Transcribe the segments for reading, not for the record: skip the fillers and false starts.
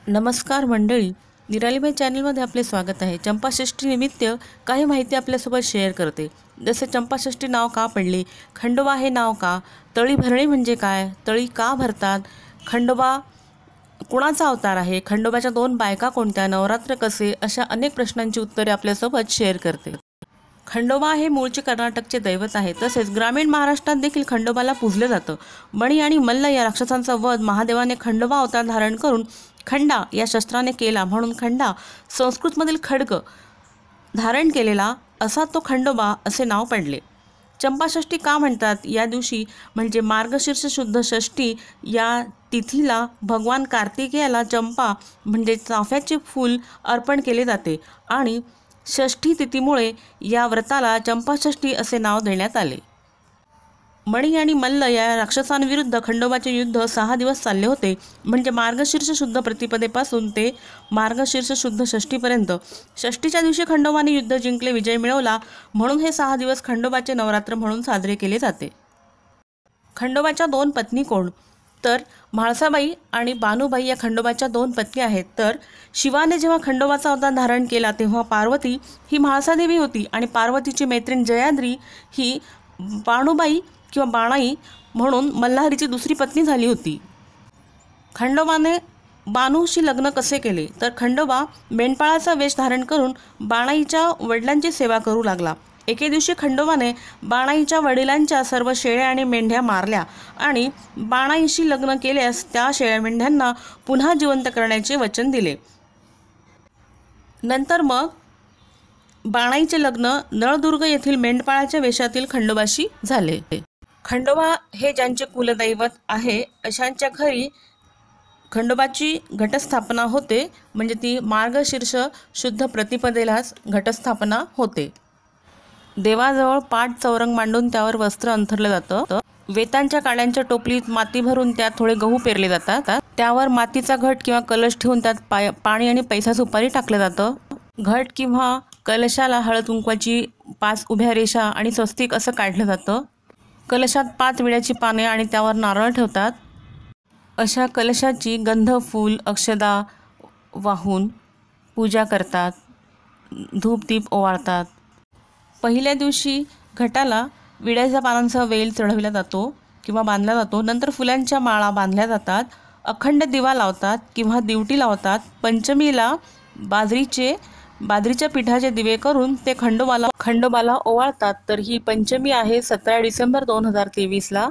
नमस्कार मंडळी, निरालीबाई चॅनलमध्ये आपले स्वागत आहे। चंपाषष्ठी निमित्त काही माहिती आपल्यासोबत शेअर करते। जसे चंपाषष्ठी नाव का पडले, खंडोबा हे नाव का, तळी भरणे म्हणजे काय, तळी का भरतात, खंडोबा कुणाचा अवतार आहे, खंडोबाच्या दोन बायका कोणत्या, नवरात्र कसे, अशा अनेक प्रश्नांची उत्तरे आपल्यासोबत शेअर करते। खंडोबा हे मूळचे कर्नाटकचे दैवत आहे। तसेच ग्रामीण महाराष्ट्रात देखील खंडोबाला पूजले जातं। मणी आणि मल्ल या राक्षसांचा वध महादेवाने खंडोबा अवतार धारण करून खंडा या शस्त्राने केला, म्हणून खंडा संस्कृतमधील खड्ग धारण केलेला असा तो खंडोबा असे नाव पडले। चंपाषष्ठी का म्हणतात, या दिवशी म्हणजे मार्गशीर्ष शुद्ध षष्ठी या तिथीला भगवान कार्तिकेयाला चंपा म्हणजे चाफ्याचे फूल अर्पण केले जाते आणि षष्ठी तिथीमुळे या व्रताला चंपाषष्ठी असे नाव देण्यात आले। मणी आणि मल्ल या राक्षसांविरुद्ध खंडोबाचे युद्ध 6 दिवस चालले होते, म्हणजे मार्गशीर्ष शुद्ध प्रतिपदेपासून ते मार्गशीर्ष शुद्ध षष्ठीपर्यंत। षष्ठीच्या दिवशी खंडोबाने युद्ध जिंकले, विजय मिळवला, म्हणून हे 6 दिवस खंडोबाचे नवरात्र म्हणून साजरे केले जाते। खंडोबाच्या 2 पत्नी कोण, तर म्हाळसाबाई आणि बानुबाई या खंडोबाच्या 2 पत्नी आहेत। तर शिवाने जेव्हा खंडोबाचा अवतार धारण केला तेव्हा पार्वती ही म्हाळसादेवी होती आणि पार्वतीची मैत्रीण जयाद्री ही बाणुबाई किंवा बाणाई म्हणून मल्हारीची दुसरी पत्नी झाली होती। खंडोबाने बानूशी लग्न कसे केले, तर खंडोबा मेंढपाळाचा वेश धारण करून बाणाईच्या वडिलांची सेवा करू लागला। एके दिवशी खंडोबाने बाणाईच्या वडिलांच्या सर्व शेळ्या आणि मेंढ्या मारल्या आणि बाणाईशी लग्न केल्यास त्या शेळ्या मेंढ्यांना पुन्हा जिवंत करण्याचे वचन दिले। नंतर मग बाणाईचे लग्न नळदुर्ग येथील मेंढपाळाच्या वेशातील खंडोबाशी झाले। खंडोबा हे ज्यांचे कुलदैवत आहे अशांच्या घरी खंडोबाची घटस्थापना होते, म्हणजे ती मार्गशीर्ष शुद्ध प्रतिपदेलाच घटस्थापना होते। देवाजवळ पाट चौरंग मांडून त्यावर वस्त्र अंथरलं जातं। वेतांच्या काड्यांच्या टोपलीत माती भरून त्यात थोडे गहू पेरले जातात। त्यावर मातीचा घट किंवा कलश ठेवून त्यात पाणी आणि पैसा सुपारी टाकलं जातं। घट किंवा कलशाला हळद कुंकवाची 5 उभ्या रेषा आणि स्वस्तिक असं काढलं जातं। कलशात 5 विड्याची पाने आणि त्यावर नारळ ठेवतात। अशा कलशाची गंध, फूल, अक्षदा वाहून पूजा करतात, धूप दीप ओवाळतात। पहिल्या दिवशी घटाला विड्याच्या पानांचा वेल चढवला जातो किंवा बांधला जातो। नंतर फुलांच्या माळा बांधल्या जातात, अखंड दिवा लावतात किंवा दिवटी लावतात। पंचमीला बाजरीच्या पिठाचे दिवे करून ते खंडोबाला ओवाळतात। तर ही पंचमी आहे 17 डिसेंबर 2023ला।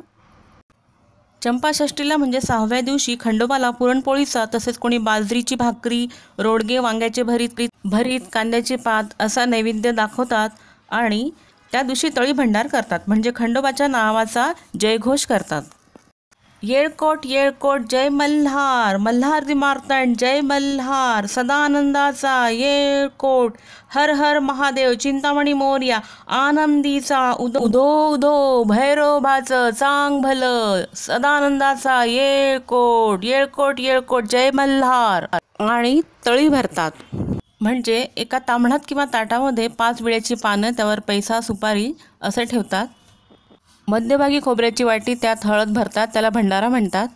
चंपाषष्ठीला म्हणजे 6व्या दिवशी खंडोबाला पुरणपोळीचा, तसेच कोणी बाजरीची भाकरी, रोडगे, वांग्याचे भरीत, कांद्याची पात असा नैवेद्य दाखवतात आणि त्या दिवशी तळी भंडार करतात, म्हणजे खंडोबाच्या नावाचा जयघोष करतात। येळकोट येळकोट जय मल्हार, मल्हारी मार्तंड जय मल्हार, सदानंदाचा येळकोट, हर हर महादेव, चिंतामणी मोरया, आनंदीचा उदो उदो, भैरोबाचं चांग भलं, सदानंदाचा येळकोट, येळकोट येळकोट जय मल्हार आणि तळी भरतात। म्हणजे एका तांबणात किंवा ताटामध्ये 5 विड्याची पानं, त्यावर पैसा सुपारी असे ठेवतात। मध्यभागी खोबऱ्याची वाटी, त्यात हळद भरतात, त्याला भंडारा म्हणतात।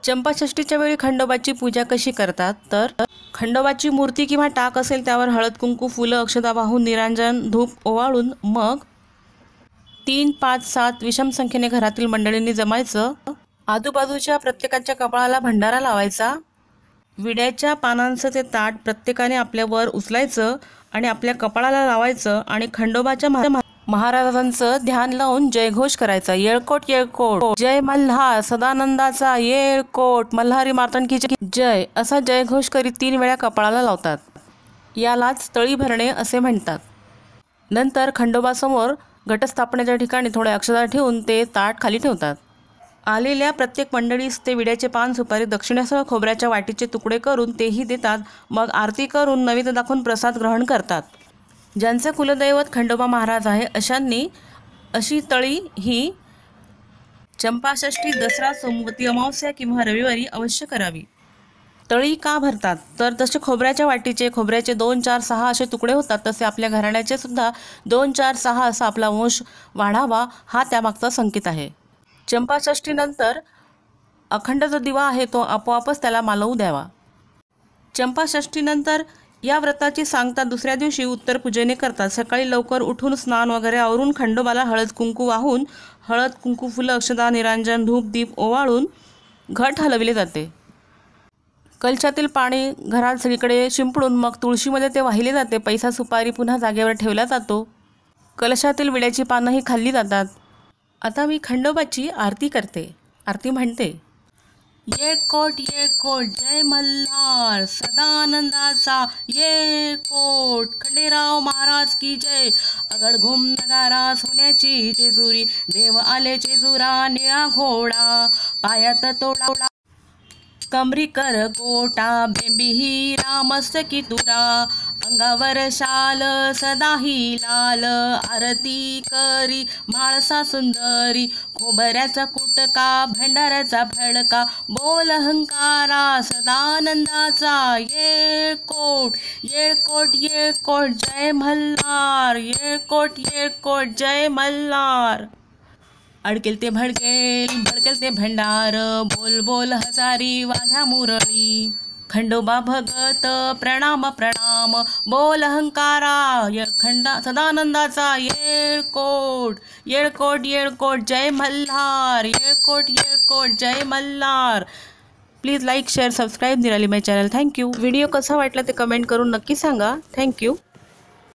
चंपाषष्ठीच्या वेळी खंडोबाची पूजा कशी करतात, तर खंडोबाची मूर्ती किंवा टाक असेल त्यावर हळद कुंकू, फुलं, अक्षदा वाहून, निरांजन, धूप ओवाळून मग 3, 5, 7 विषम संख्येने घरातील मंडळींनी जमायचं। आजूबाजूच्या प्रत्येकाच्या कपाळाला भंडारा लावायचा। विड्याच्या पानांचं ते ताट प्रत्येकाने आपल्या वर उचलायचं आणि आपल्या कपाळाला लावायचं आणि खंडोबाच्या महाराजांचं ध्यान लावून जयघोष करायचा। येळकोट येळकोट जय मल्हार, सदानंदाचा येळकोट, मल्हारी मार्तंड की जय असा जयघोष करीत 3 वेळा कपाळाला लावतात। यालाच तळी भरणे असे म्हणतात। नंतर खंडोबासमोर घटस्थापनेच्या ठिकाणी थोडे अक्षदा ठेवून ते ताट खाली ठेवतात। आलेल्या प्रत्येक मंडळीस ते विड्याचे पान, सुपारी, दक्षिणेसह खोबऱ्याच्या वाटीचे तुकडे करून तेही देतात। मग आरती करून नैवेद्य दाखवून प्रसाद ग्रहण करतात। ज्यांचे कुलदैवत खंडोबा महाराज आहे अशांनी अशी तळी ही चंपाषष्ठी, दसरा, सोमवती अमावस्या किंवा रविवारी अवश्य करावी। तळी का भरतात, तर जसे खोबऱ्याच्या वाटीचे खोबऱ्याचे 2, 4, 6 असे तुकडे होतात, तसे आपल्या घराण्याचे सुद्धा 2, 4, 6 असा आपला वंश वाढावा हा त्यामागचा संकेत आहे। चंपाषष्ठीनंतर अखंड जो दिवा आहे तो आपोआपच त्याला मालवू द्यावा। चंपाषष्ठीनंतर या व्रताची सांगता दुसऱ्या दिवशी उत्तर पूजेने करतात. सकाळी लवकर उठून स्नान वगैरे आवरून खंडोबाला हळद कुंकू वाहून हळद कुंकू फुलं अक्षता निरांजन धूप दीप ओवाळून घट हलविले जाते. कलशातील पाणी घरात सगळीकडे शिंपडून मग तुळशीमध्ये ते वाहिले जाते. पैसा सुपारी पुन्हा जागेवर ठेवला जातो. कलशातील विड्याची पानंही खाल्ली जातात. आता मी खंडोबाची आरती करते. आरती म्हणते. येळकोट येळकोट जय मल्हार सदानंदाचा येळकोट, खंडेराव महाराज की जय. अगड घुम नगारा सोन्याची जेजुरी, देव आले जेजुरा निळा घोडा, पायात तोडा कमरी कर गोटा, बेंबी हिरा मस्तकी तुरा, अंगावर शाल सदाही लाल, आरती करी माळसा सुंदरी, खोबऱ्याचा कुटका भंडाऱ्याचा फडका, बोल हंकारा सदानंदाचा येळकोट येळकोट येळकोट जय मल्हार, येळकोट येळकोट जय मल्हार. अडकेल ते भडकेल भडकेल ते भंडार, बोल बोल हजारी वाघ्या मुरळी, खंडोबा भगत प्रणाम प्रणाम, बोल हंकारा सदानंदाचा येळकोट येळकोट येळकोट जय मल्हार, येळकोट येळकोट जय Malhar. Please like share subscribe Nirali my channel. Thank you. Video कसा वाटला ते कमेंट करून नक्की सांगा. थँक्यू.